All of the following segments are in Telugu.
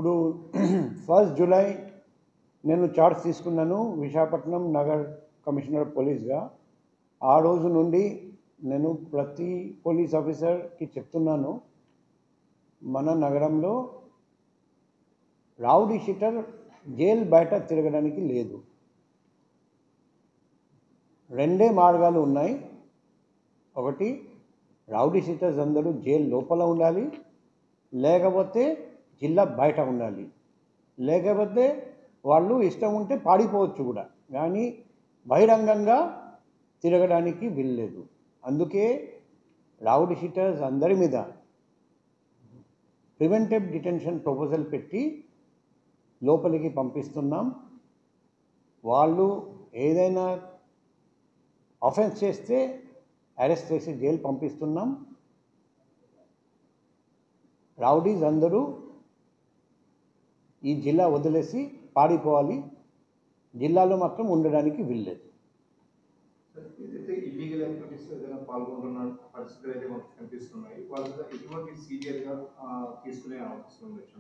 ఇప్పుడు 1 జూలై నేను చార్జ్ తీసుకున్నాను విశాఖపట్నం నగర్ కమిషనర్ పోలీస్గా. ఆ రోజు నుండి నేను ప్రతి పోలీస్ ఆఫీసర్కి చెప్తున్నాను, మన నగరంలో రౌడీ షీటర్ జైలు బయట తిరగడానికి లేదు. రెండే మార్గాలు ఉన్నాయి. ఒకటి, రౌడీ షీటర్స్ అందరూ జైలు లోపల ఉండాలి, లేకపోతే జిల్లా బయట ఉండాలి. లేకపోతే వాళ్ళు ఇష్టం ఉంటే పాడిపోవచ్చు కూడా, కానీ బహిరంగంగా తిరగడానికి వీల్లేదు. అందుకే రౌడీ షీటర్స్ అందరి మీద ప్రివెంటివ్ డిటెన్షన్ ప్రపోజల్ పెట్టి లోపలికి పంపిస్తున్నాం. వాళ్ళు ఏదైనా ఆఫెన్స్ చేస్తే అరెస్ట్ చేసి జైలు పంపిస్తున్నాం. రౌడీస్ అందరూ ఈ జిల్లా వదిలేసి పారిపోవాలి, జిల్లాలో మాత్రం ఉండడానికి వీల్లేదు. ఇల్లీగల్ యాక్టివిటీస్ ఏదైనా పాల్గొంటున్న పరిస్థితులు అయితే మనకు కనిపిస్తున్నాయి. వాళ్ళ ఎటువంటి సీరియస్గా తీసుకునే అవకాశం ఉండొచ్చు.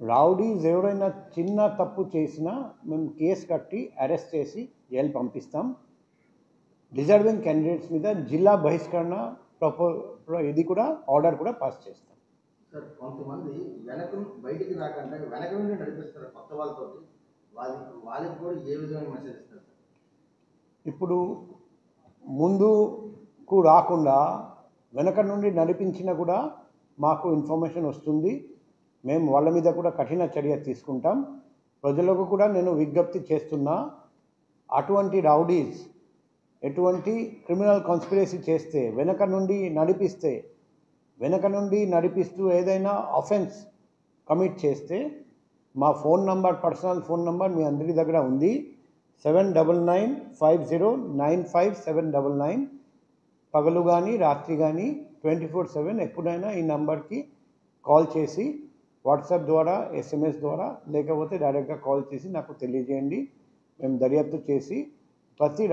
రౌడీస్ ఎవరైనా చిన్న తప్పు చేసినా మేము కేసు కట్టి అరెస్ట్ చేసి జైలు పంపిస్తాం. డిజర్వింగ్ క్యాండిడేట్స్ మీద జిల్లా బహిష్కరణ ఇది కూడా ఆర్డర్ కూడా పాస్ చేస్తాం. సార్, కొంతమంది బయటికి రాకుండా వెనక నుండి నడిపిస్తారు కొత్త వాళ్ళతో, వాళ్ళకి కూడా ఏ విధమైన మెసేజ్ ఇస్తారు? ఇప్పుడు ముందుకు రాకుండా వెనక నుండి నడిపించినా కూడా మాకు ఇన్ఫర్మేషన్ వస్తుంది. మేము వాళ్ళ మీద కూడా కఠిన చర్య తీసుకుంటాం. ప్రజలకు కూడా నేను విజ్ఞప్తి చేస్తున్నా, అటువంటి రౌడీస్ ఎటువంటి క్రిమినల్ కాన్స్పిరసీ చేస్తే వెనక నుండి నడిపిస్తూ ఏదైనా ఆఫెన్స్ కమిట్ చేస్తే మా పర్సనల్ ఫోన్ నంబర్ మీ అందరి దగ్గర ఉంది. 7995095799. పగలు కానీ రాత్రి కానీ 24/7 ఎప్పుడైనా ఈ నంబర్కి కాల్ చేసి వాట్సాప్ ద్వారా, SMS ద్వారా, లేకపోతే డైరెక్ట్గా కాల్ చేసి నాకు తెలియజేయండి. మేము దర్యాప్తు చేసి ప్రతి